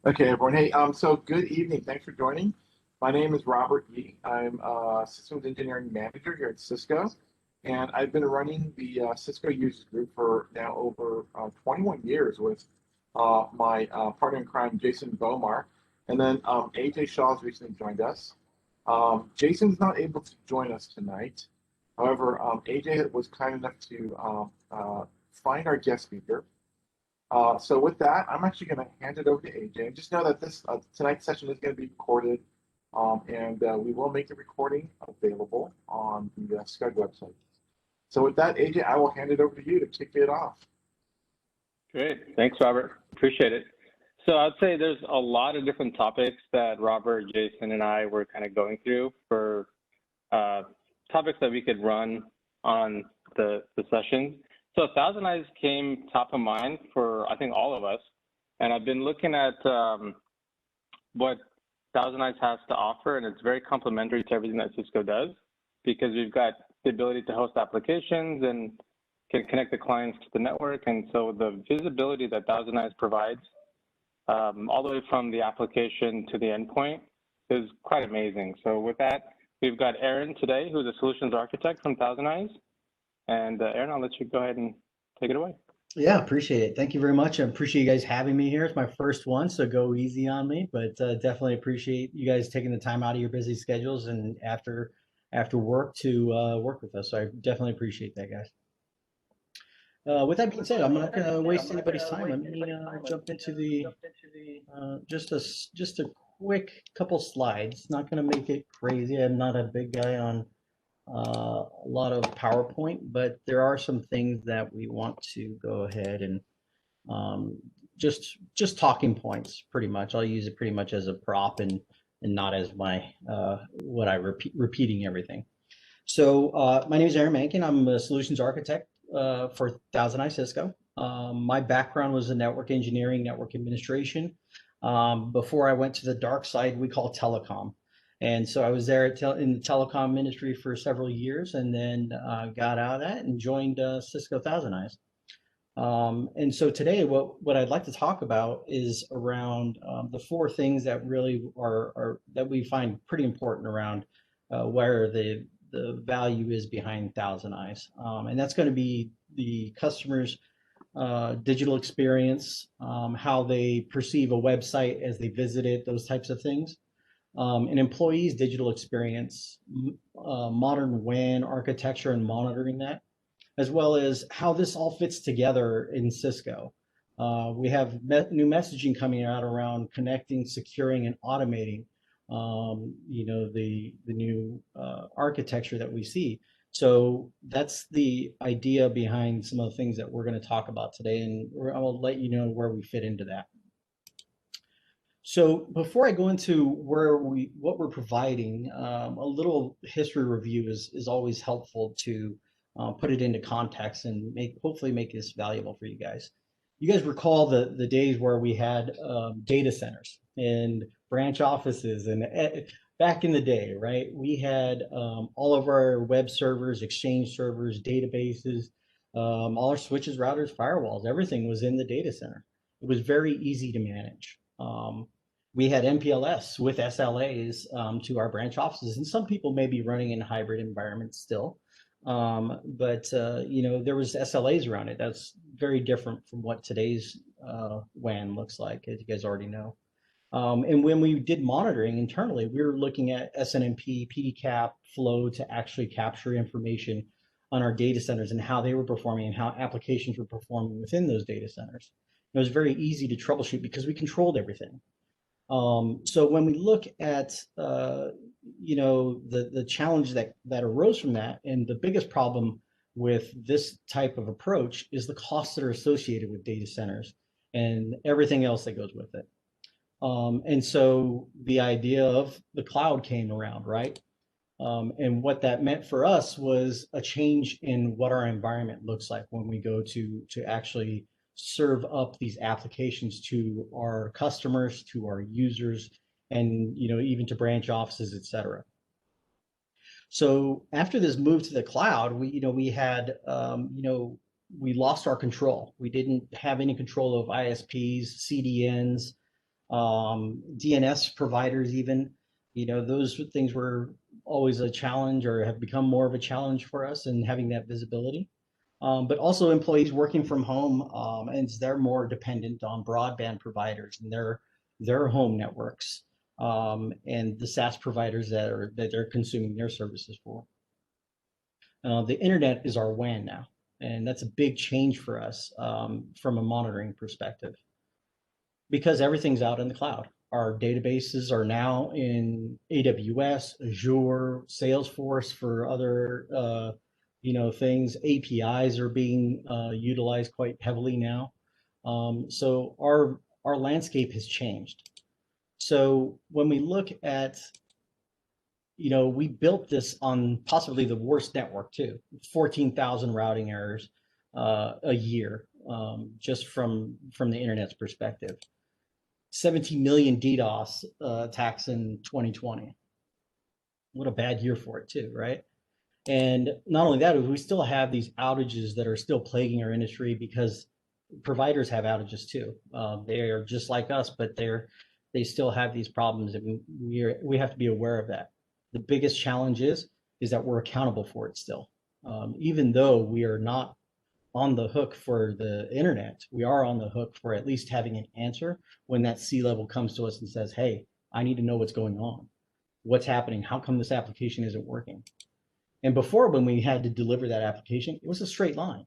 Okay, everyone. Hey, so good evening. Thanks for joining. My name is Robert Yee. I'm a systems engineering manager here at Cisco, and I've been running the Cisco users group for now over 21 years with my partner in crime, Jason Bomar, and then AJ Shaw has recently joined us. Jason's not able to join us tonight. However, AJ was kind enough to find our guest speaker. So with that, I'm actually going to hand it over to AJ. And just know that this tonight's session is going to be recorded, and we will make the recording available on the Scud website. So with that, AJ, I will hand it over to you to kick it off. Great. Thanks, Robert. Appreciate it. So I'd say there's a lot of different topics that Robert, Jason, and I were kind of going through for topics that we could run on the sessions. So ThousandEyes came top of mind for, I think, all of us. And I've been looking at what ThousandEyes has to offer, and it's very complementary to everything that Cisco does, because we've got the ability to host applications and can connect the clients to the network. And so the visibility that ThousandEyes provides, all the way from the application to the endpoint, is quite amazing. So with that, we've got Aaron today, who's a solutions architect from ThousandEyes. And Aaron, I'll let you go ahead and take it away. Yeah, appreciate it. Thank you very much. I appreciate you guys having me here. It's my first one, so go easy on me, but definitely appreciate you guys taking the time out of your busy schedules and after work to work with us. So I definitely appreciate that, guys. With that being said, I'm not going to waste anybody's time. Let me jump into the just a quick couple slides. Not going to make it crazy. I'm not a big guy on a lot of PowerPoint, but there are some things that we want to go ahead and just talking points pretty much. I'll use it pretty much as a prop and not as my what I repeating everything. So my name is Aaron Mankin. I'm a solutions architect for ThousandEyes Cisco. My background was in network engineering, network administration. Before I went to the dark side, we call telecom. And so I was there in the telecom industry for several years, and then got out of that and joined Cisco ThousandEyes. And so today, what I'd like to talk about is around the four things that really are that we find pretty important around where the value is behind ThousandEyes, and that's going to be the customer's digital experience, how they perceive a website as they visit it, those types of things. An employee's digital experience, modern WAN architecture and monitoring that, as well as how this all fits together in Cisco. We have new messaging coming out around connecting, securing, and automating, the new architecture that we see. So that's the idea behind some of the things that we're going to talk about today, and I'll let you know where we fit into that. So before I go into what we're providing, a little history review is always helpful to put it into context and hopefully make this valuable for you guys. You guys recall the days where we had data centers and branch offices, and back in the day, right? We had all of our web servers, Exchange servers, databases, all our switches, routers, firewalls, everything was in the data center. It was very easy to manage. We had MPLS with SLAs to our branch offices, and some people may be running in hybrid environments still, but there was SLAs around it. That's very different from what today's WAN looks like, as you guys already know. And when we did monitoring internally, we were looking at SNMP, PDCAP, flow to actually capture information on our data centers and how they were performing and how applications were performing within those data centers. It was very easy to troubleshoot because we controlled everything. So when we look at the challenge that arose from that, and the biggest problem with this type of approach is the costs that are associated with data centers and everything else that goes with it. And so the idea of the cloud came around, right? And what that meant for us was a change in what our environment looks like when we go to actually serve up these applications to our customers, to our users, and even to branch offices, et cetera. So after this move to the cloud, we had we lost our control. We didn't have any control of ISPs, CDNs, DNS providers even, those things were always a challenge or have become more of a challenge for us in having that visibility. But also employees working from home, and they're more dependent on broadband providers and their home networks, and the SaaS providers that they're consuming their services for. The internet is our WAN now, and that's a big change for us from a monitoring perspective, because everything's out in the cloud. Our databases are now in AWS, Azure, Salesforce for other things. APIs are being utilized quite heavily now. So our landscape has changed. So when we look at, we built this on possibly the worst network too, 14,000 routing errors a year, just from the internet's perspective. 17 million DDoS attacks in 2020. What a bad year for it too, right? And not only that, we still have these outages that are still plaguing our industry because providers have outages too. They are just like us, but they still have these problems, and we have to be aware of that. The biggest challenge is that we're accountable for it still. Even though we are not on the hook for the internet, we are on the hook for at least having an answer when that C-level comes to us and says, hey, I need to know what's going on. What's happening? How come this application isn't working? And before, when we had to deliver that application, it was a straight line.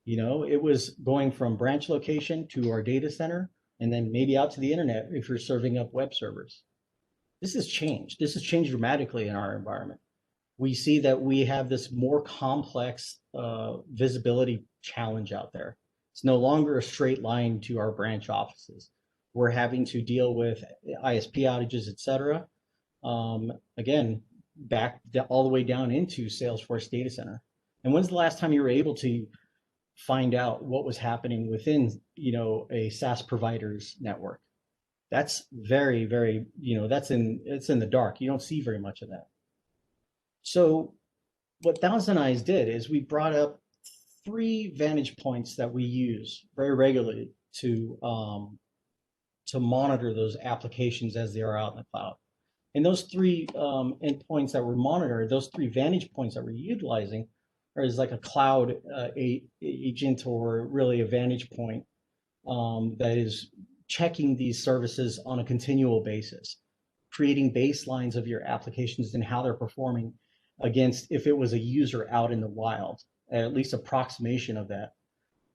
It was going from branch location to our data center, and then maybe out to the internet if you're serving up web servers. This has changed. This has changed dramatically in our environment. We see that we have this more complex visibility challenge out there. It's no longer a straight line to our branch offices. We're having to deal with ISP outages, et cetera. Again, back all the way down into Salesforce data center. And when's the last time you were able to find out what was happening within, a SaaS provider's network? That's very, very, it's in the dark. You don't see very much of that. So what ThousandEyes did is we brought up 3 vantage points that we use very regularly to monitor those applications as they are out in the cloud. And those 3 endpoints that we're monitoring, those 3 vantage points that we're utilizing, is like a cloud agent, or really a vantage point that is checking these services on a continual basis, creating baselines of your applications and how they're performing against if it was a user out in the wild, at least approximation of that.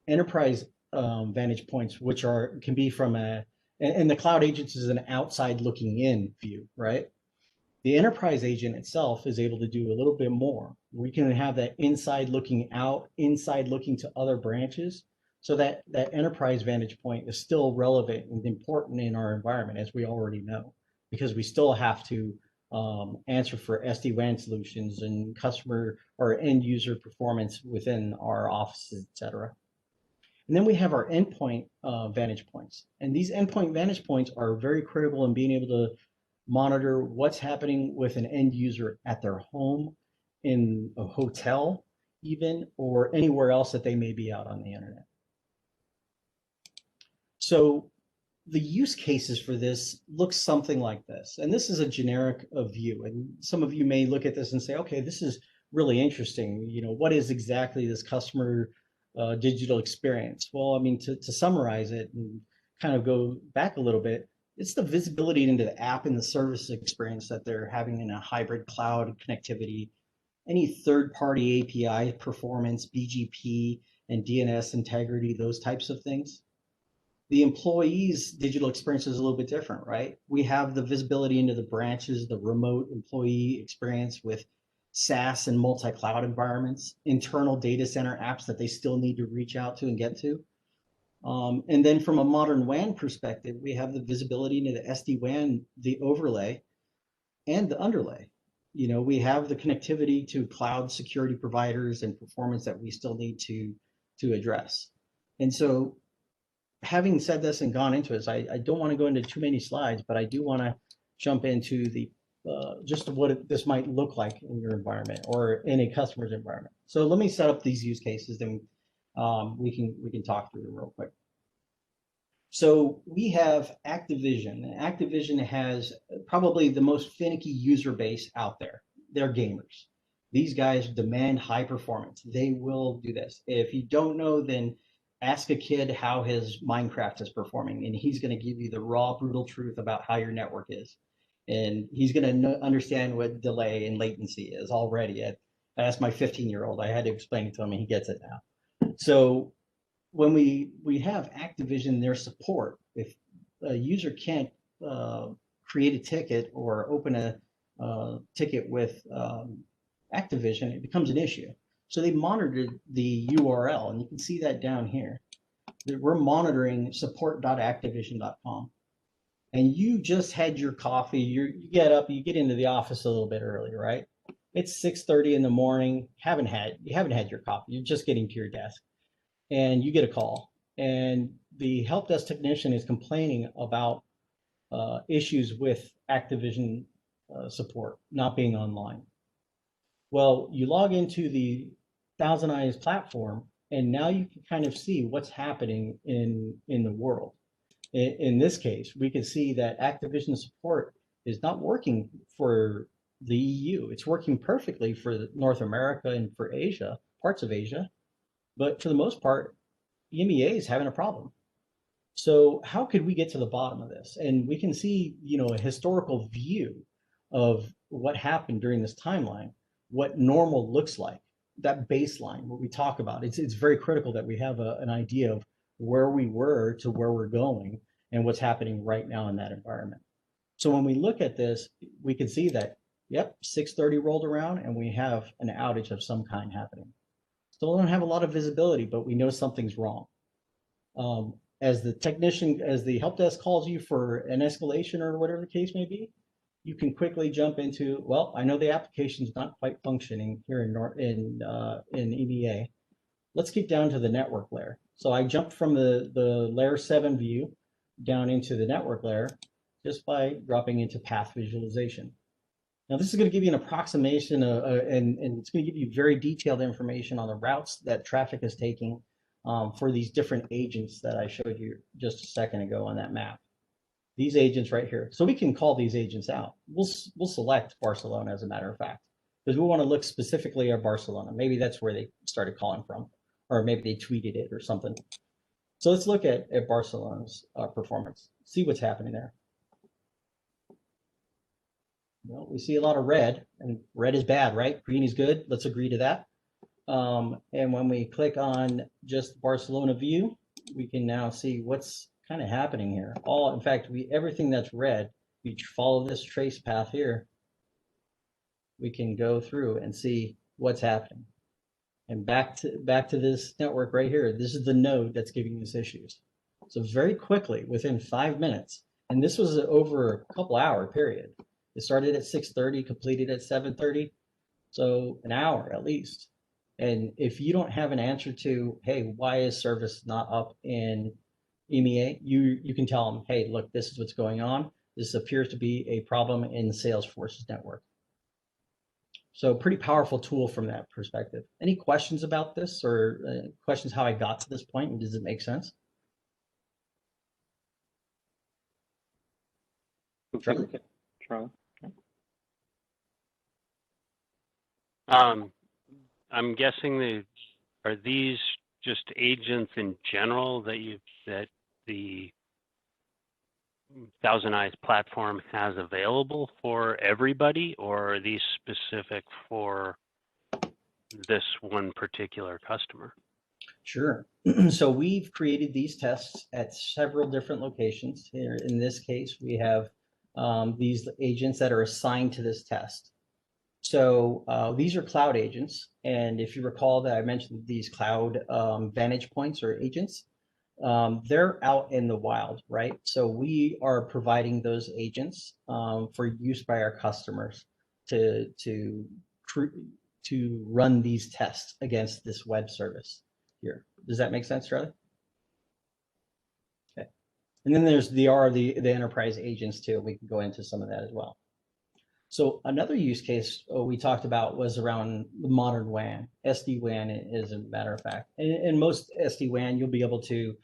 Enterprise vantage points, which can be from and the cloud agents is an outside looking in view, right? The enterprise agent itself is able to do a little bit more. We can have that inside looking out, inside looking to other branches, so that enterprise vantage point is still relevant and important in our environment, as we already know, because we still have to answer for SD-WAN solutions and customer or end user performance within our offices, et cetera. And then we have our endpoint vantage points. And these endpoint vantage points are very critical in being able to monitor what's happening with an end user at their home, in a hotel even, or anywhere else that they may be out on the internet. So the use cases for this look something like this. And this is a generic view. And some of you may look at this and say, okay, this is really interesting. What is exactly this customer digital experience? Well, I mean, to summarize it and kind of go back a little bit, it's the visibility into the app and the service experience that they're having in a hybrid cloud connectivity, any third-party API performance, BGP and DNS integrity, those types of things. The employee's digital experience is a little bit different, right? We have the visibility into the branches, the remote employee experience with SaaS and multi-cloud environments, internal data center apps that they still need to reach out to and get to. And then from a modern WAN perspective, we have the visibility into the SD-WAN, the overlay, and the underlay. We have the connectivity to cloud security providers and performance that we still need to address. And so, having said this and gone into this, I don't want to go into too many slides, but I do want to jump into the just what this might look like in your environment or in a customer's environment. So let me set up these use cases, then we can talk through them real quick. So we have Activision. Activision has probably the most finicky user base out there. They're gamers. These guys demand high performance. They will do this. If you don't know, then ask a kid how his Minecraft is performing, and he's going to give you the raw, brutal truth about how your network is. And he's going to understand what delay and latency is already. I asked my 15-year-old, I had to explain it to him, and he gets it now. So when we have Activision, their support, if a user can't create a ticket or open a ticket with Activision, it becomes an issue. So they monitored the URL, and you can see that down here. We're monitoring support.activision.com. And you just had your coffee, you get up, you get into the office a little bit early, right? It's 6:30 in the morning, you haven't had your coffee, you're just getting to your desk, and you get a call. And the help desk technician is complaining about issues with Activision support not being online. Well, you log into the ThousandEyes platform, and now you can kind of see what's happening in the world. In this case, we can see that Activision support is not working for the EU. It's working perfectly for North America and for Asia, parts of Asia, but for the most part, EMEA is having a problem. So how could we get to the bottom of this? And we can see, a historical view of what happened during this timeline, what normal looks like, that baseline, what we talk about. It's very critical that we have an idea of where we were to where we're going and what's happening right now in that environment. So when we look at this, we can see that, yep, 6:30 rolled around and we have an outage of some kind happening. Still don't have a lot of visibility, but we know something's wrong. As the help desk calls you for an escalation or whatever the case may be, you can quickly jump into, well, I know the application's not quite functioning here in EMEA. Let's get down to the network layer. So I jumped from the layer 7 view down into the network layer just by dropping into path visualization. Now this is going to give you an approximation and it's going to give you very detailed information on the routes that traffic is taking for these different agents that I showed you just a second ago on that map. These agents right here. So we can call these agents out. We'll select Barcelona as a matter of fact, because we want to look specifically at Barcelona. Maybe that's where they started calling from, or maybe they tweeted it or something. So let's look at Barcelona's performance, see what's happening there. Well, we see a lot of red, and red is bad, right? Green is good. Let's agree to that. And when we click on just Barcelona view, we can now see what's kind of happening here. In fact, everything that's red, we follow this trace path here, we can go through and see what's happening. And back to this network right here. This is the node that's giving us issues. So very quickly, within 5 minutes, and this was over a couple hour period. It started at 6:30, completed at 7:30, so an hour at least. And if you don't have an answer to, hey, why is service not up in EMEA, you can tell them, hey, look, this is what's going on. This appears to be a problem in Salesforce's network. So pretty powerful tool from that perspective. Any questions about this or questions how I got to this point and does it make sense? Charlie? I'm guessing are these just agents in general that the ThousandEyes platform has available for everybody, or are these specific for this one particular customer? Sure. So we've created these tests at several different locations. Here in this case, we have these agents that are assigned to this test. So these are cloud agents. And if you recall that I mentioned these cloud vantage points or agents, they're out in the wild, right? So we are providing those agents for use by our customers to run these tests against this web service here. Does that make sense, Charlie? Okay. And then there's the enterprise agents too. We can go into some of that as well. So another use case we talked about was around the modern WAN. SD-WAN, as a matter of fact. And most SD-WAN, you'll be able to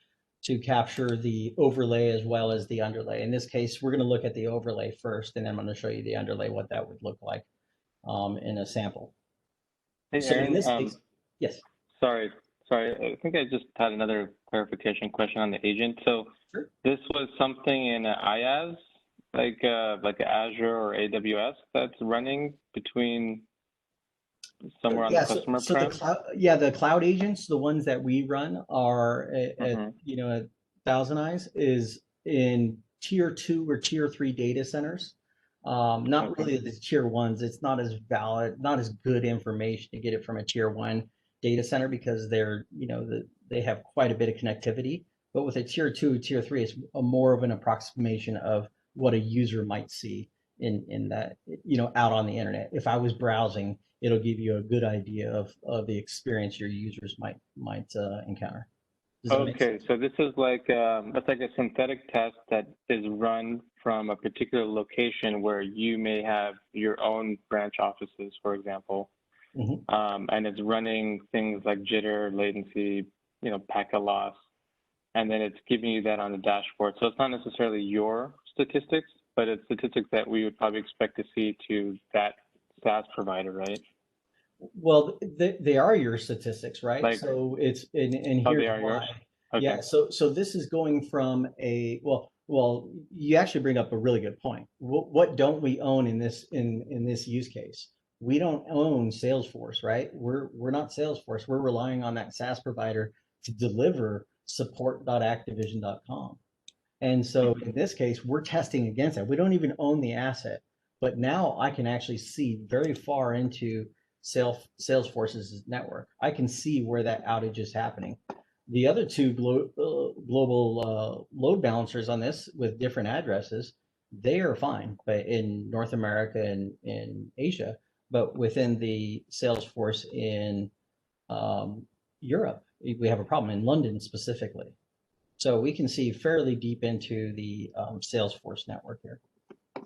to capture the overlay as well as the underlay. In this case, we're going to look at the overlay first, and then I'm going to show you the underlay, what that would look like in a sample. Hey, So in Aaron, this case, yes. sorry. I think I just had another clarification question on the agent. So Sure. this was something in IaaS, like Azure or AWS, that's running between somewhere on the customer so prem? the cloud agents, the ones that we run are at ThousandEyes is in tier 2 or tier 3 data centers. Not really the tier 1s. It's not as valid, not as good information to get it from a tier 1 data center because they're, they have quite a bit of connectivity. But with a tier 2, tier 3, it's more of an approximation of what a user might see in that, out on the internet. If I was browsing, it'll give you a good idea of the experience your users might encounter. Okay, so this is like that's like a synthetic test that is run from a particular location where you may have your own branch offices, for example, and it's running things like jitter, latency, packet loss, and then it's giving you that on the dashboard. So it's not necessarily your statistics, but it's statistics that we would probably expect to see to that SaaS provider, right? Well, they are your statistics, right? Like, so it's and here's they are why. yours? Okay. Yeah. So this is going from a well. You actually bring up a really good point. What don't we own in this use case? We don't own Salesforce, right? We're not Salesforce. We're relying on that SaaS provider to deliver support.activision.com. And so in this case, we're testing against that. We don't even own the asset, but now I can actually see very far into Salesforce's network. I can see where that outage is happening. The other two global load balancers on this with different addresses, they are fine, but in North America and in Asia, but within the Salesforce in Europe, we have a problem in London specifically. So we can see fairly deep into the Salesforce network here.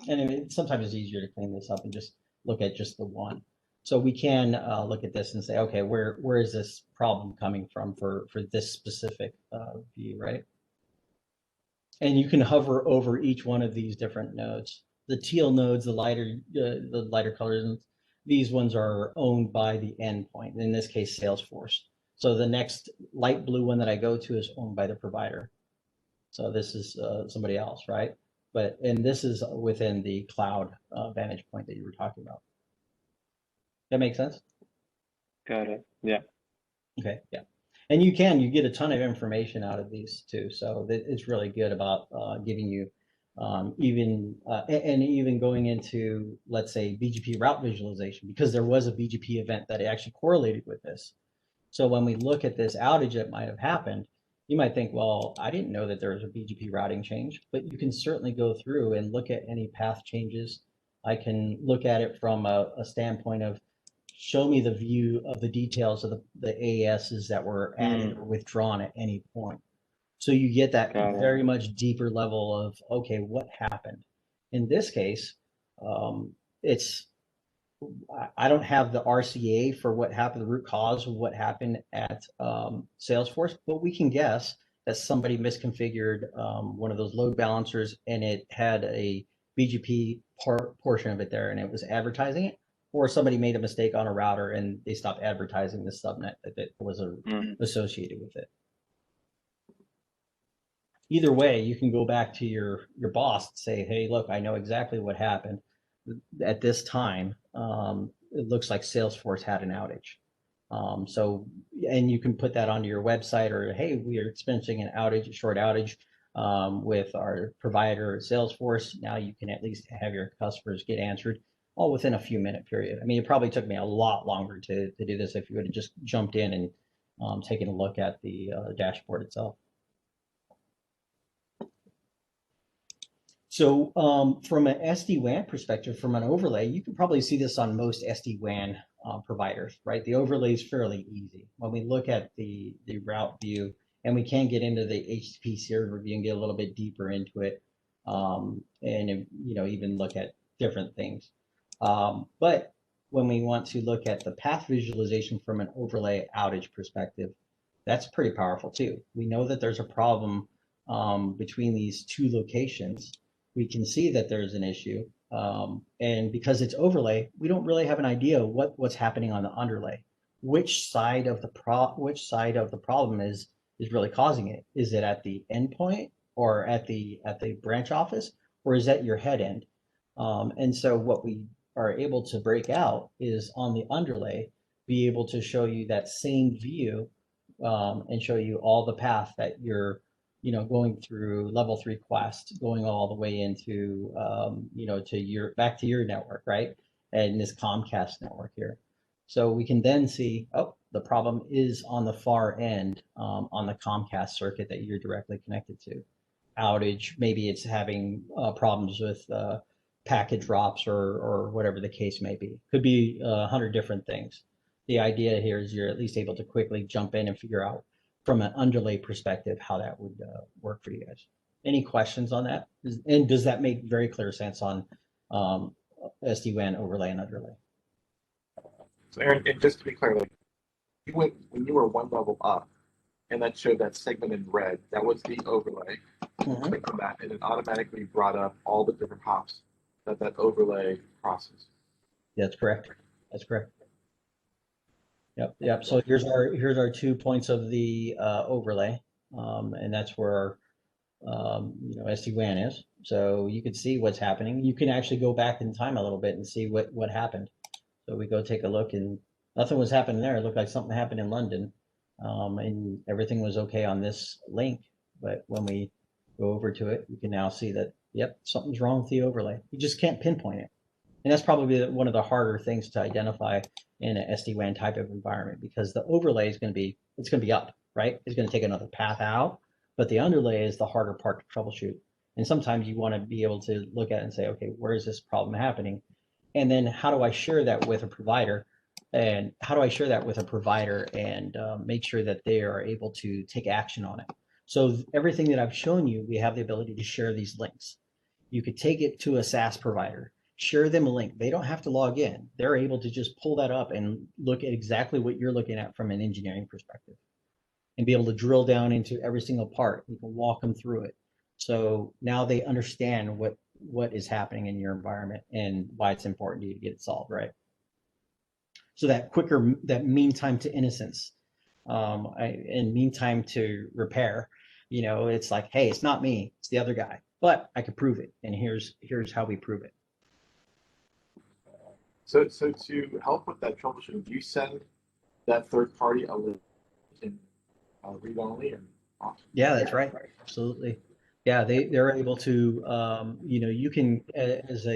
And sometimes it's easier to clean this up and just look at just the one. So we can look at this and say, okay, where is this problem coming from for this specific view, right? And you can hover over each one of these different nodes. The teal nodes, the lighter colors, these ones are owned by the endpoint, in this case, Salesforce. So the next light blue one that I go to is owned by the provider. So this is somebody else, right? And this is within the cloud vantage point that you were talking about. That makes sense? Got it. Yeah. Okay. Yeah. And you get a ton of information out of these too. So it's really good about giving you even going into, let's say, BGP route visualization, because there was a BGP event that actually correlated with this. So when we look at this outage that might have happened, you might think, well, I didn't know that there was a BGP routing change, but you can certainly go through and look at any path changes. I can look at it from a standpoint of, show me the view of the details of the ASs that were added or withdrawn at any point. So you get that very much deeper level of, okay, what happened? In this case, I don't have the RCA for what happened, the root cause of what happened at Salesforce, but we can guess that somebody misconfigured one of those load balancers and it had a BGP portion of it there and it was advertising it, or somebody made a mistake on a router and they stopped advertising the subnet that was associated with it. Either way, you can go back to your boss and say, hey, look, I know exactly what happened. At this time, it looks like Salesforce had an outage. And you can put that onto your website, or, hey, we are experiencing an outage, a short outage with our provider Salesforce. Now you can at least have your customers get answered all within a few minute period. I mean, it probably took me a lot longer to do this if you would have just jumped in and taken a look at the dashboard itself. So from an SD-WAN perspective, from an overlay, you can probably see this on most SD-WAN providers, right? The overlay is fairly easy. When we look at the route view, and we can get into the HTTP server view and get a little bit deeper into it, and even look at different things. But when we want to look at the path visualization from an overlay outage perspective, That's pretty powerful too. We know that there's a problem between these two locations. We can see that there's an issue. And because it's overlay, we don't really have an idea what's happening on the underlay. Which side of the problem is really causing it? Is it at the endpoint or at the branch office, or is that your head end? And so what we are able to break out is on the underlay, be able to show you that same view and show you all the path that you're, going through level 3 quest, going all the way into, to your back to your network, right? And this Comcast network here. So we can then see, oh, the problem is on the far end on the Comcast circuit that you're directly connected to. Outage, maybe it's having problems with packet drops or whatever the case may be. Could be 100 different things. The idea here is you're at least able to quickly jump in and figure out from an underlay perspective how that would work for you guys. Any questions on that? And does that make very clear sense on SD-WAN overlay and underlay? So Aaron, and just to be clear, like when you were one level up, and that showed that segment in red, that was the overlay. Click on that, and it automatically brought up all the different hops that overlay process. That's correct. That's correct. Yep. So here's our 2 points of the overlay, and that's where SD-WAN is. So you can see what's happening. You can actually go back in time a little bit and see what happened. So we go take a look, and nothing was happening there. It looked like something happened in London, and everything was okay on this link. But when we go over to it, you can now see that, yep, something's wrong with the overlay. You just can't pinpoint it. And that's probably one of the harder things to identify in an SD-WAN type of environment, because the overlay is going to be up, right? It's going to take another path out, but the underlay is the harder part to troubleshoot. And sometimes you want to be able to look at it and say, okay, where is this problem happening? And then how do I share that with a provider? And how do I share that with a provider and make sure that they are able to take action on it? So everything that I've shown you, we have the ability to share these links. You could take it to a SaaS provider, share them a link. They don't have to log in. They're able to just pull that up and look at exactly what you're looking at from an engineering perspective and be able to drill down into every single part. You can walk them through it. So now they understand what is happening in your environment and why it's important to you to get it solved, right? So that mean time to innocence and mean time to repair, it's like, hey, it's not me, it's the other guy, but I could prove it. And here's how we prove it. So to help with that troubleshooting, do you send that third party a link in read only and off? Yeah, that's right. Absolutely. Yeah, they're able to, you can, as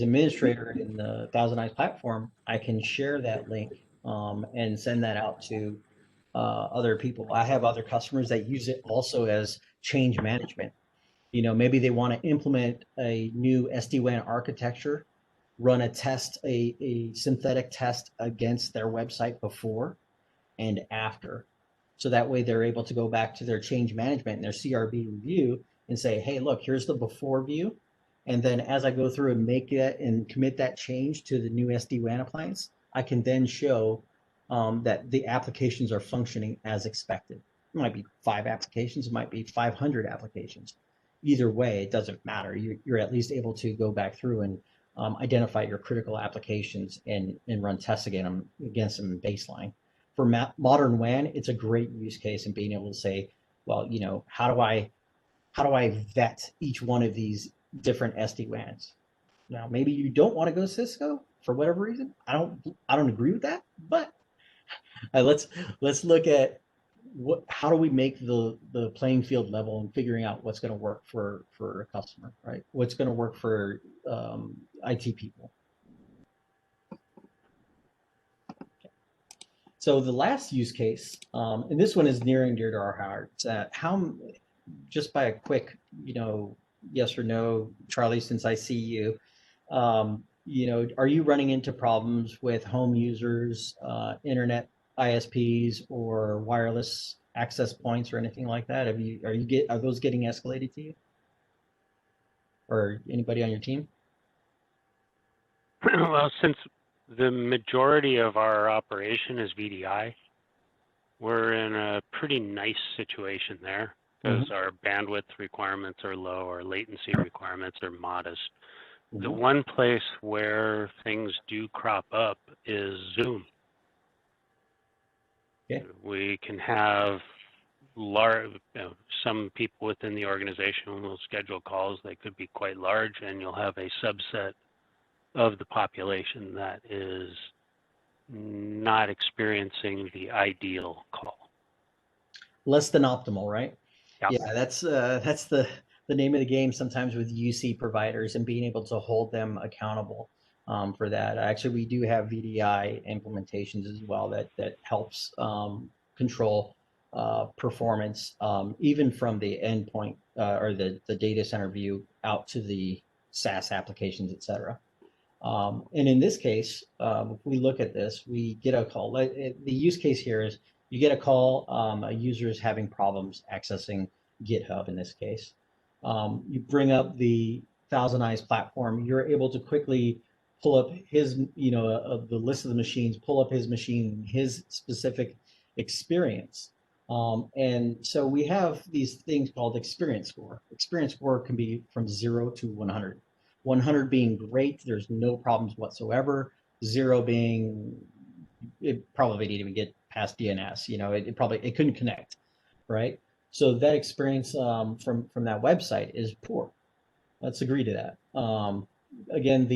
administrator in the ThousandEyes platform, I can share that link and send that out to other people. I have other customers that use it also as change management. Maybe they want to implement a new SD-WAN architecture, run a test, a synthetic test against their website before and after. So that way they're able to go back to their change management and their CRB review and say, hey, look, here's the before view. And then as I go through and make it and commit that change to the new SD-WAN appliance, I can then show that the applications are functioning as expected. It might be 5 applications, it might be 500 applications. Either way, it doesn't matter. You're at least able to go back through and identify your critical applications and run tests against them in baseline. For modern WAN, it's a great use case in being able to say, well, how do I vet each one of these different SD-WANs? Now, maybe you don't want to go Cisco for whatever reason. I don't agree with that, but let's look at how do we make the playing field level and figuring out what's going to work for a customer, right? What's going to work for IT people. So the last use case, and this one is near and dear to our hearts, just by a quick, yes or no, Charlie, since I see you, are you running into problems with home users, internet ISPs, or wireless access points or anything like that? Are those getting escalated to you? Or anybody on your team? Well, since the majority of our operation is VDI, we're in a pretty nice situation there because our bandwidth requirements are low, our latency requirements are modest. The one place where things do crop up is Zoom. Okay. We can have large, some people within the organization will schedule calls. They could be quite large, and you'll have a subset of the population that is not experiencing the ideal call. Less than optimal, right? Yep. Yeah, that's the name of the game sometimes with UC providers and being able to hold them accountable for that. Actually, we do have VDI implementations as well that helps control performance even from the endpoint or the data center view out to the SaaS applications, et cetera. And in this case, if we look at this, we get a call. The use case here is you get a call, a user is having problems accessing GitHub in this case. You bring up the ThousandEyes platform, you're able to quickly pull up his, the list of the machines, pull up his machine, his specific experience. And so we have these things called experience score. Experience score can be from 0 to 100. 100 being great, there's no problems whatsoever. 0 being, it probably didn't even get past DNS. It couldn't connect, right? So that experience from that website is poor. Let's agree to that. Again,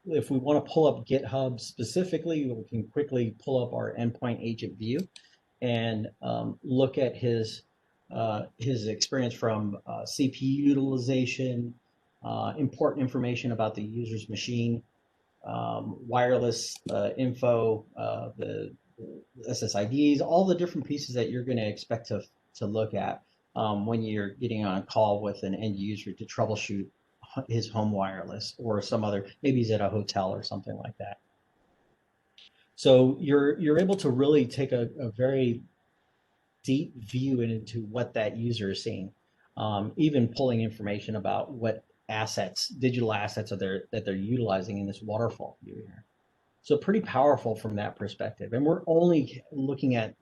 if we want to pull up GitHub specifically, we can quickly pull up our endpoint agent view and look at his experience from CPU utilization, important information about the user's machine, wireless info, the SSIDs, all the different pieces that you're going to expect to look at when you're getting on a call with an end user to troubleshoot his home wireless or some other, maybe he's at a hotel or something like that. So you're able to really take a very deep view into what that user is seeing, even pulling information about what digital assets that they're utilizing in this waterfall view here. So pretty powerful from that perspective. And we're only looking at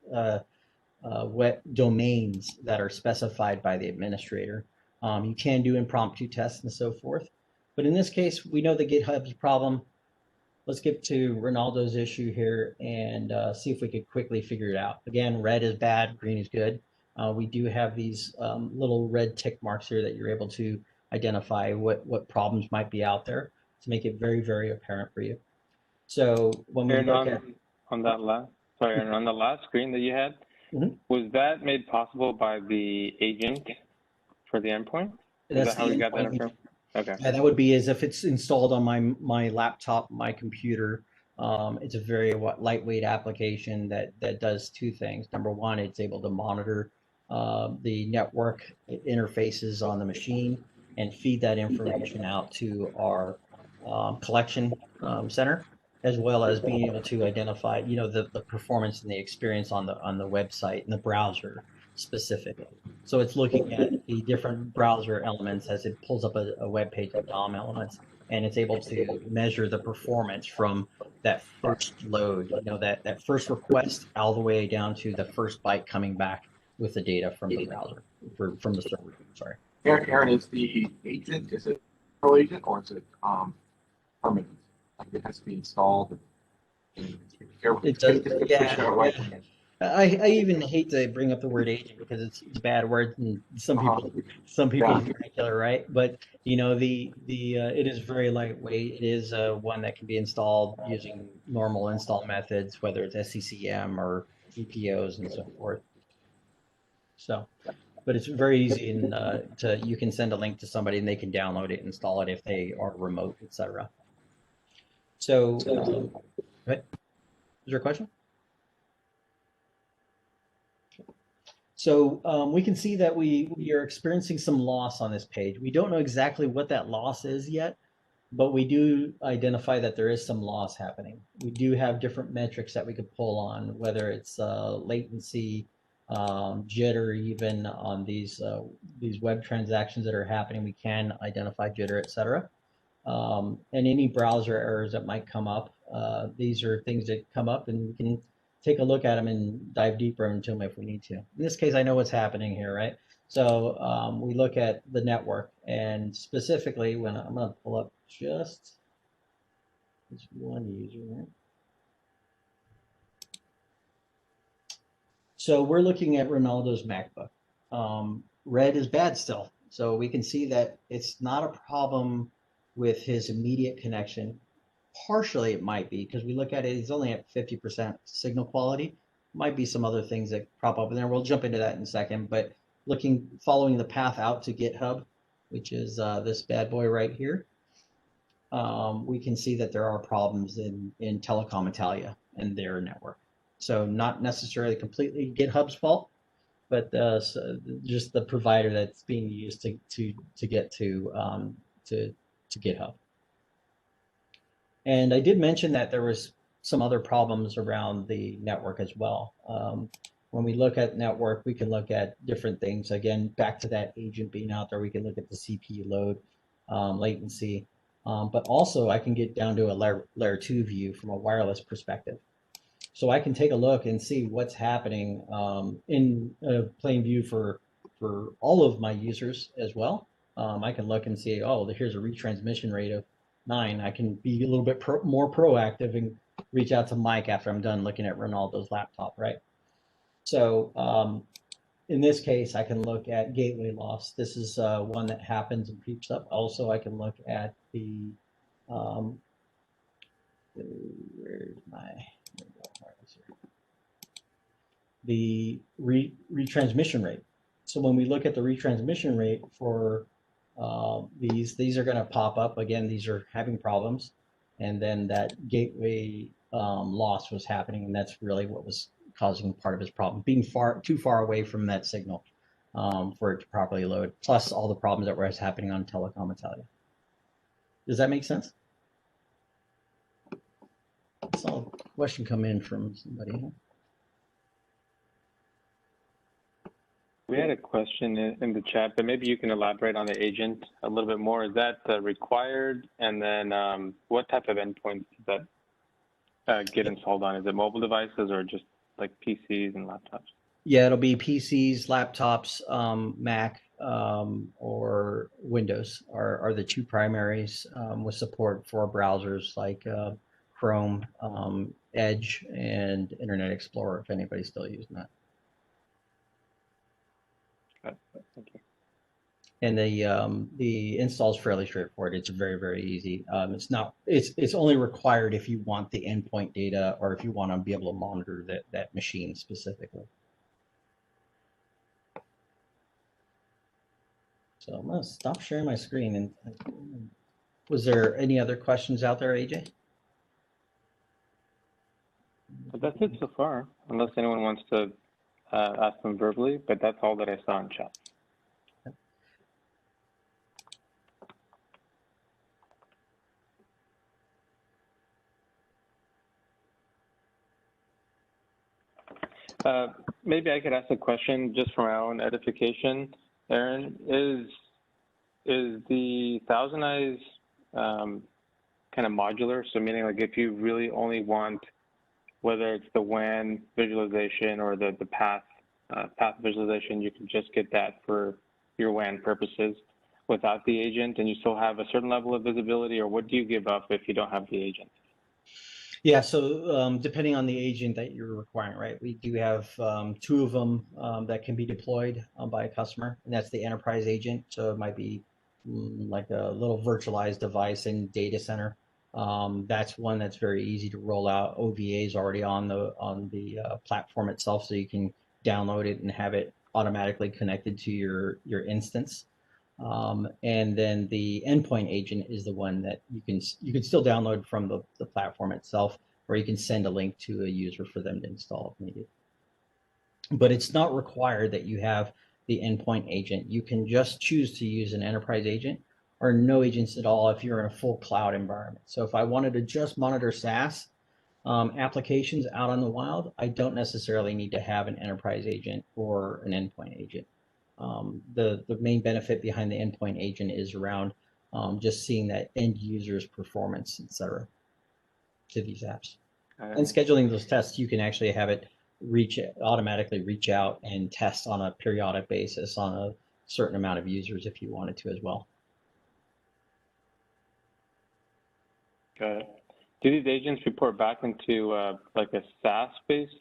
what domains that are specified by the administrator. You can do impromptu tests and so forth. But in this case, we know the GitHub's problem. Let's get to Ronaldo's issue here and see if we could quickly figure it out. Again, red is bad, green is good. We do have these little red tick marks here that you're able to identify what problems might be out there to make it very, very apparent for you. So when we look at on that last screen that you had, was that made possible by the agent for the endpoint? Is that how we got that information? Okay. Yeah, that would be as if it's installed on my laptop, my computer. It's a very lightweight application that does two things. Number one, it's able to monitor the network interfaces on the machine and feed that information out to our collection center, as well as being able to identify, the performance and the experience on the website and the browser specifically. So it's looking at the different browser elements as it pulls up a web page of DOM elements, and it's able to measure the performance from that first load, that first request all the way down to the first byte coming back with the data from the browser, from the server, sorry. Aaron, is the agent, is it a pro agent or is it permanent? Like it has to be installed. It does, yeah. I even hate to bring up the word agent because it's a bad word and some people in particular, right? But it is very lightweight. It is one that can be installed using normal install methods, whether it's SCCM or GPOs and so forth. So, but it's very easy and you can send a link to somebody and they can download it, install it if they are remote, etc. So, go ahead. Is there a question? So we can see that we are experiencing some loss on this page. We don't know exactly what that loss is yet, but we do identify that there is some loss happening. We do have different metrics that we could pull on, whether it's latency, jitter, even on these web transactions that are happening. We can identify jitter, etc. And any browser errors that might come up. These are things that come up, and we can take a look at them and dive deeper into them if we need to. In this case, I know what's happening here, right? So we look at the network, and specifically when I'm going to pull up just this one user, right? So we're looking at Ronaldo's MacBook. Red is bad still. So we can see that it's not a problem with his immediate connection. Partially it might be, because we look at it, he's only at 50% signal quality. Might be some other things that crop up in there. We'll jump into that in a second, but following the path out to GitHub, which is this bad boy right here, we can see that there are problems in Telecom Italia and their network. So not necessarily completely GitHub's fault, but just the provider that's being used to get to GitHub. And I did mention that there was some other problems around the network as well. When we look at network, we can look at different things. Again, back to that agent being out there, we can look at the CPU load, latency, but also I can get down to a layer 2 view from a wireless perspective. So I can take a look and see what's happening in plain view for all of my users as well. I can look and see, oh, here's a retransmission rate of 9. I can be a little bit more proactive and reach out to Mike after I'm done looking at Ronaldo's laptop, right? So in this case, I can look at gateway loss. This is one that happens and creeps up. Also, I can look at the the retransmission rate. So when we look at the retransmission rate for these are going to pop up again. These are having problems, and then that gateway loss was happening, and that's really what was causing part of his problem, being too far away from that signal for it to properly load. Plus all the problems that were happening on Telecom Italia. Does that make sense? I saw a question come in from somebody. We had a question in the chat, but maybe you can elaborate on the agent a little bit more. Is that required? And then what type of endpoints does that get installed on? Is it mobile devices or just like PCs and laptops? Yeah, it'll be PCs, laptops, Mac, or Windows are the two primaries with support for browsers like Chrome, Edge, and Internet Explorer, if anybody's still using that. Thank you. And the install is fairly straightforward. It's very, very easy. It's only required if you want the endpoint data or if you want to be able to monitor that machine specifically. So I'm going to stop sharing my screen. And was there any other questions out there, AJ? But that's it so far, unless anyone wants to ask them verbally, but that's all that I saw in chat. Maybe I could ask a question just for my own edification. Aaron, is the ThousandEyes kind of modular? So meaning like if you really only want, whether it's the WAN visualization or the path visualization, you can just get that for your WAN purposes without the agent, and you still have a certain level of visibility, or what do you give up if you don't have the agent? Yeah, so depending on the agent that you're requiring, right? We do have 2 of them that can be deployed by a customer, and that's the enterprise agent. So it might be like a little virtualized device in data center. That's one that's very easy to roll out. OVA is already on the platform itself, so you can download it and have it automatically connected to your instance. And then the endpoint agent is the one that you can still download from the platform itself, or you can send a link to a user for them to install if needed. But it's not required that you have the endpoint agent. You can just choose to use an enterprise agent or no agents at all if you're in a full cloud environment. So if I wanted to just monitor SaaS applications out on the wild, I don't necessarily need to have an enterprise agent or an endpoint agent. The main benefit behind the endpoint agent is around just seeing that end user's performance, et cetera, to these apps. And scheduling those tests, you can actually have it automatically reach out and test on a periodic basis on a certain amount of users if you wanted to as well. Got it. Do these agents report back into like a SaaS-based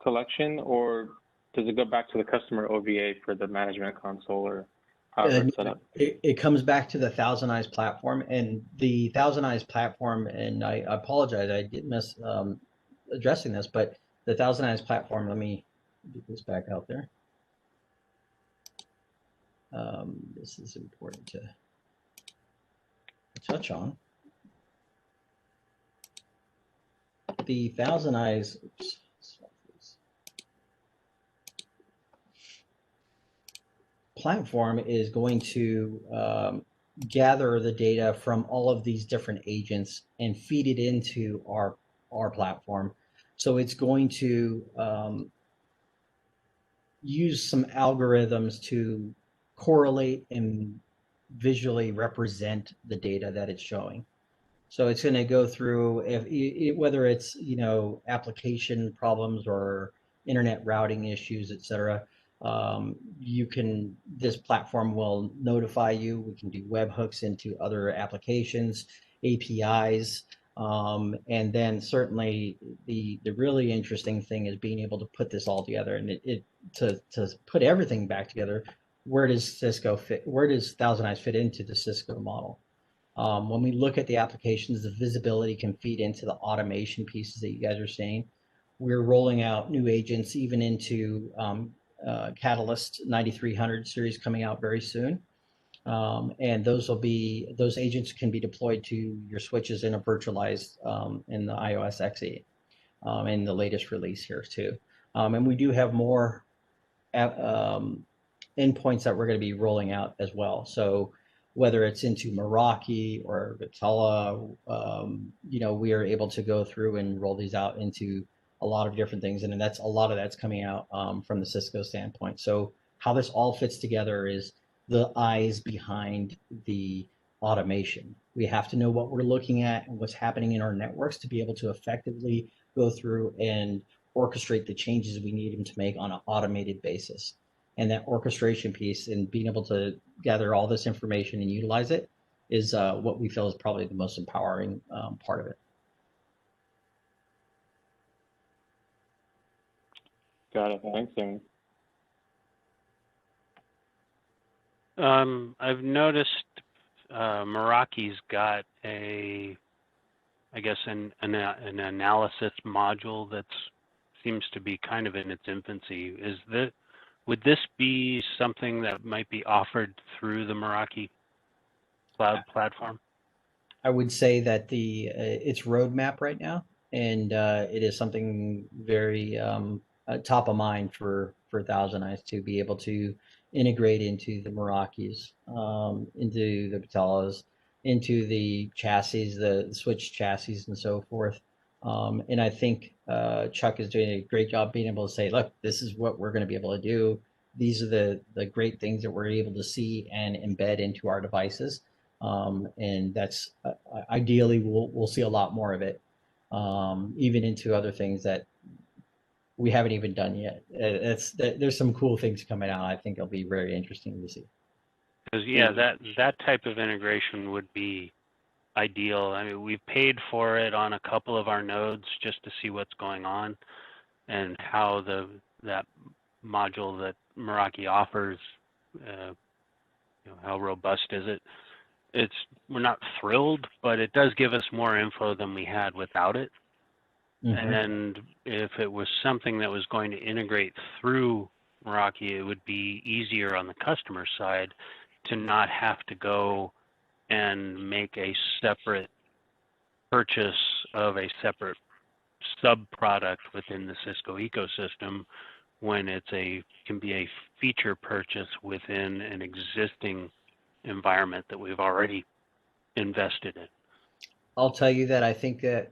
collection, or does it go back to the customer OVA for the management console, or however it's set up? It comes back to the ThousandEyes platform, and the ThousandEyes platform, and I apologize, I did miss addressing this, but the ThousandEyes platform, let me get this back out there. This is important to touch on. The ThousandEyes, platform is going to gather the data from all of these different agents and feed it into our platform. So it's going to use some algorithms to correlate and visually represent the data that it's showing. So it's going to go through whether it's application problems or internet routing issues, etc. This platform will notify you. We can do webhooks into other applications, APIs, and then certainly the really interesting thing is being able to put this all together and to put everything back together. Where does Cisco fit? Where does ThousandEyes fit into the Cisco model? When we look at the applications, the visibility can feed into the automation pieces that you guys are saying. We're rolling out new agents even into Catalyst 9300 series coming out very soon. And those agents can be deployed to your switches in a virtualized in the iOS X8 in the latest release here too. And we do have more endpoints that we're going to be rolling out as well. So whether it's into Meraki or Viptela, we are able to go through and roll these out into a lot of different things. And a lot of that's coming out from the Cisco standpoint. So how this all fits together is the eyes behind the automation. We have to know what we're looking at and what's happening in our networks to be able to effectively go through and orchestrate the changes we need them to make on an automated basis. And that orchestration piece and being able to gather all this information and utilize it is what we feel is probably the most empowering part of it. Got it. Thanks, Aaron. I've noticed Meraki's got an analysis module that seems to be kind of in its infancy. Would this be something that might be offered through the Meraki cloud platform? I would say that it's roadmap right now, and it is something very top of mind for ThousandEyes to be able to integrate into the Merakis, into the Viptelas, into the chassis, the switch chassis, and so forth. And I think Chuck is doing a great job being able to say, look, this is what we're going to be able to do. These are the great things that we're able to see and embed into our devices. And that's ideally, we'll see a lot more of it, even into other things that we haven't even done yet. There's some cool things coming out. I think it'll be very interesting to see. Because that type of integration would be ideal. I mean, we've paid for it on a couple of our nodes just to see what's going on and how that module that Meraki offers, how robust is it? We're not thrilled, but it does give us more info than we had without it. Mm-hmm. And if it was something that was going to integrate through Meraki, it would be easier on the customer side to not have to go and make a separate purchase of a separate sub-product within the Cisco ecosystem when can be a feature purchase within an existing environment that we've already invested in. I'll tell you that I think that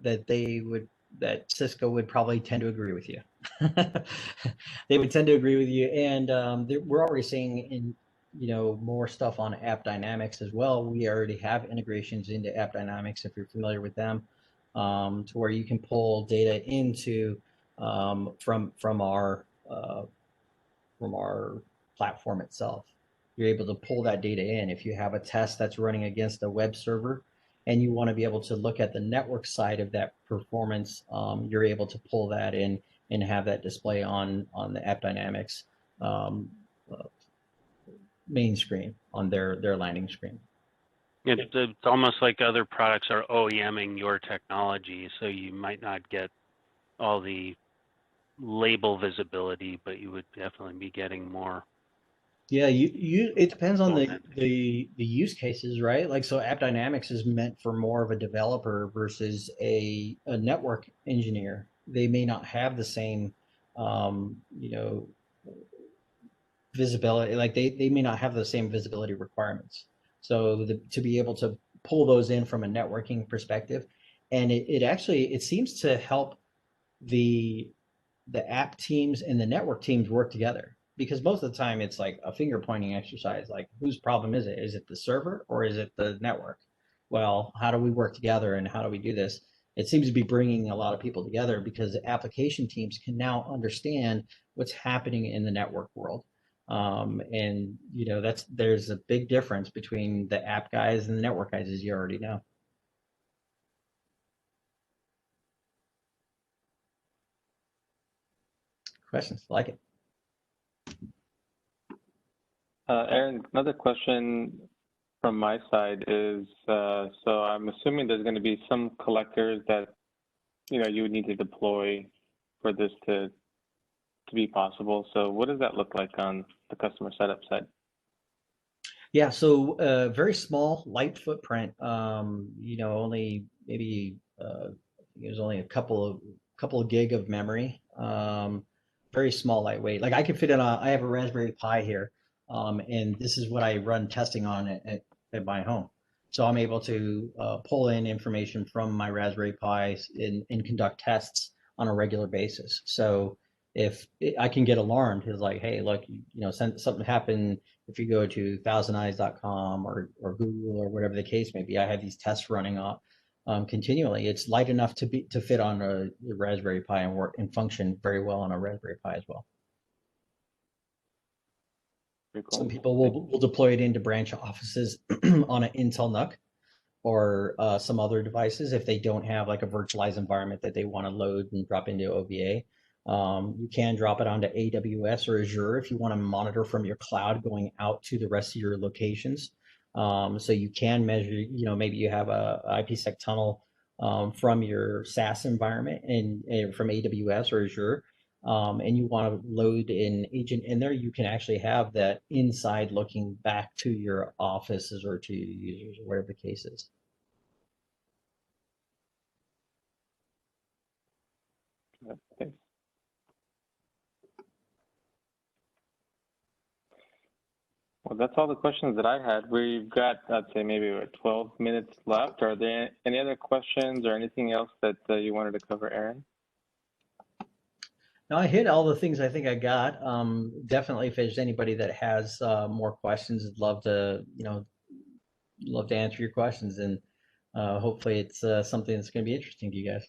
Cisco would probably tend to agree with you. They would tend to agree with you, and we're already seeing more stuff on App Dynamics as well. We already have integrations into App Dynamics if you're familiar with them. to where you can pull data into from our platform itself. You're able to pull that data in. If you have a test that's running against a web server and you want to be able to look at the network side of that performance, you're able to pull that in and have that display on the AppDynamics main screen on their landing screen. It's almost like other products are OEMing your technology, so you might not get all the label visibility, but you would definitely be getting more. Yeah, it depends on Well, the use cases, right? Like, so AppDynamics is meant for more of a developer versus a network engineer. They may not have the same, you know, visibility, like they may not have the same visibility requirements. So to be able to pull those in from a networking perspective, and it actually, it seems to help the app teams and the network teams work together, because most of the time it's like a finger pointing exercise, like whose problem is it? Is it the server or is it the network? Well, how do we work together and how do we do this? It seems to be bringing a lot of people together because the application teams can now understand what's happening in the network world. And you know, there's a big difference between the app guys and the network guys, as you already know. Questions? Like it. Aaron, another question from my side is, so I'm assuming there's going to be some collectors that, you know, you would need to deploy for this to be possible. So what does that look like on the customer setup side? Yeah, so very small, light footprint. You know, only maybe it was only a couple of gig of memory. Very small, lightweight. Like I could fit in I have a Raspberry Pi here, and this is what I run testing on at my home. So I'm able to pull in information from my Raspberry Pi and conduct tests on a regular basis. So if I can get alarmed, it's like, hey, look, you know, something happened. If you go to ThousandEyes.com or Google or whatever the case may be, I have these tests running on continually. It's light enough to fit on a Raspberry Pi and work and function very well on a Raspberry Pi as well. Pretty cool. Some people will deploy it into branch offices on an Intel NUC or some other devices if they don't have like a virtualized environment that they want to load and drop into OVA. You can drop it onto AWS or Azure if you want to monitor from your cloud going out to the rest of your locations. So you can measure, you know, maybe you have a IPsec tunnel from your SaaS environment and from AWS or Azure, and you want to load an agent in there, you can actually have that inside looking back to your offices or to your users or whatever the case is. Thanks. Well, that's all the questions that I had. We've got, I'd say, maybe 12 minutes left. Are there any other questions or anything else that you wanted to cover, Aaron? No, I hit all the things I think I got. Definitely, if there's anybody that has more questions, I'd love to, you know, love to answer your questions, and hopefully it's something that's going to be interesting to you guys.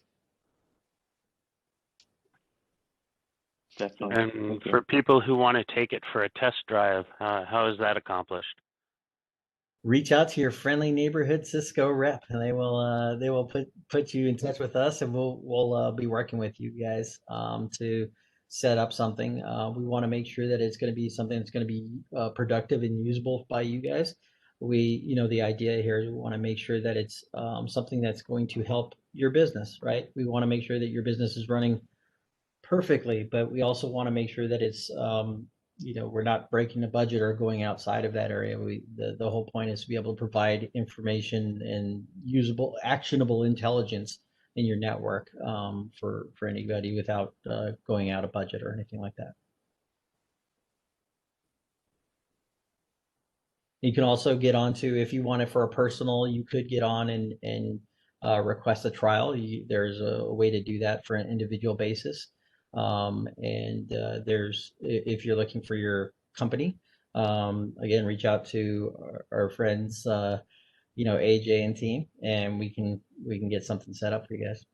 Definitely. And for people who want to take it for a test drive, how is that accomplished? Reach out to your friendly neighborhood Cisco rep, and they will put you in touch with us, and we'll be working with you guys to set up something. We want to make sure that it's going to be something that's going to be productive and usable by you guys. You know, the idea here is we want to make sure that it's something that's going to help your business, right? We want to make sure that your business is running perfectly, but we also want to make sure that it's you know, we're not breaking the budget or going outside of that area. The whole point is to be able to provide information and usable, actionable intelligence in your network for anybody without going out of budget or anything like that. You can also get onto, if you want it for a personal, you could get on and request a trial. There's a way to do that for an individual basis. There's, if you're looking for your company, again, reach out to our friends, AJ and team, and we can get something set up for you guys.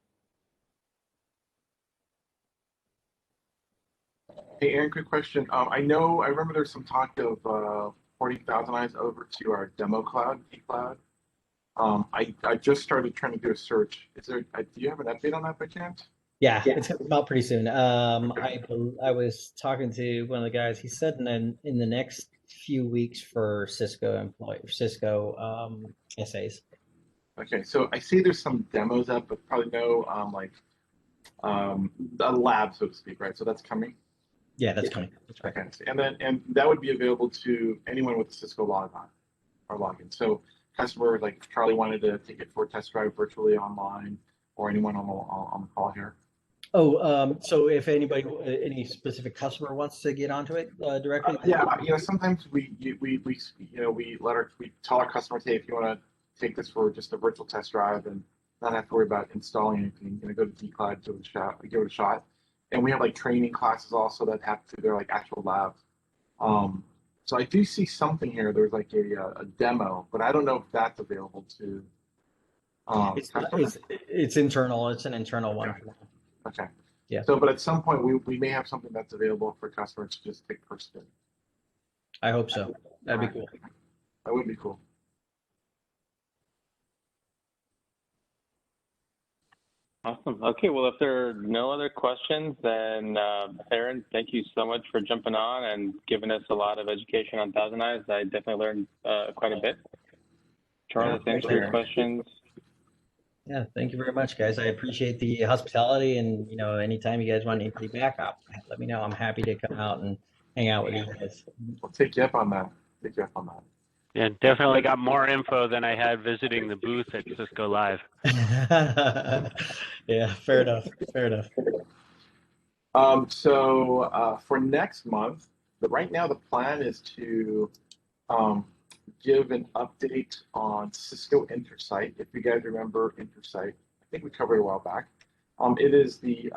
Hey, Aaron, quick question. I remember there's some talk of porting ThousandEyes over to our demo cloud, T-Cloud. I just started trying to do a search. Do you have an update on that by chance? Yeah, it's coming out pretty soon. I was talking to one of the guys. He said in the next few weeks for Cisco SAs. Okay, so I see there's some demos up, but probably no a lab, so to speak, right? So that's coming. Yeah, that's coming. That's right. Okay, and that would be available to anyone with Cisco login or login. So customer like Charlie wanted to take it for a test drive virtually online, or anyone on the call here. Oh, so if any specific customer wants to get onto it directly? Yeah, sometimes we tell our customers, hey, if you want to take this for just a virtual test drive and not have to worry about installing anything, go to T-Cloud, give it a shot. And we have like training classes also that they're like actual labs. So I do see something here. There's like a demo, but I don't know if that's available to. It's internal. It's an internal one. Okay. Yeah. So, but at some point we may have something that's available for customers to just take per spin. I hope so. That'd be cool. That would be cool. Awesome. Okay, well, if there are no other questions, then Aaron, thank you so much for jumping on and giving us a lot of education on ThousandEyes. I definitely learned quite a bit. Charlie, thanks for your questions. Yeah, thank you very much, guys. I appreciate the hospitality, and anytime you guys want anybody back up, let me know. I'm happy to come out and hang out with you guys. I'll take you up on that. Yeah, definitely got more info than I had visiting the booth at Cisco Live. Yeah, fair enough. So for next month, right now the plan is to give an update on Cisco Intersight. If you guys remember Intersight, I think we covered it a while back. It is the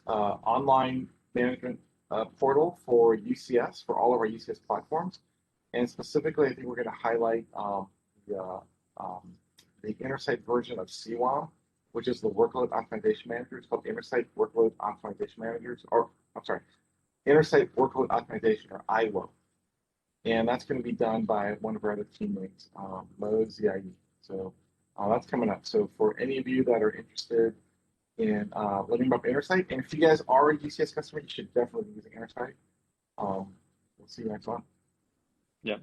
online management portal for UCS, for all of our UCS platforms. And specifically, I think we're going to highlight the Intersight version of CWAM, which is the Workload Optimization Manager. It's called Intersight Workload Optimization Managers, Intersight Workload Optimization, or IWO. And that's going to be done by one of our other teammates, Mo Ziayi. So that's coming up. So for any of you that are interested in learning about Intersight, and if you guys are a UCS customer, you should definitely be using Intersight. We'll see you next one. Yep.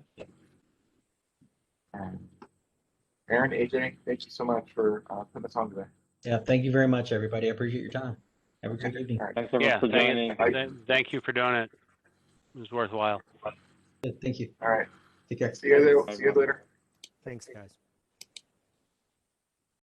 Aaron, AJ, thank you so much for putting us on today. Yeah, thank you very much, everybody. I appreciate your time. Have a good evening. All right. Thanks everyone for joining. Thank you for doing it. It was worthwhile. Thank you. All right. Take care. See you guys later. Thanks, guys.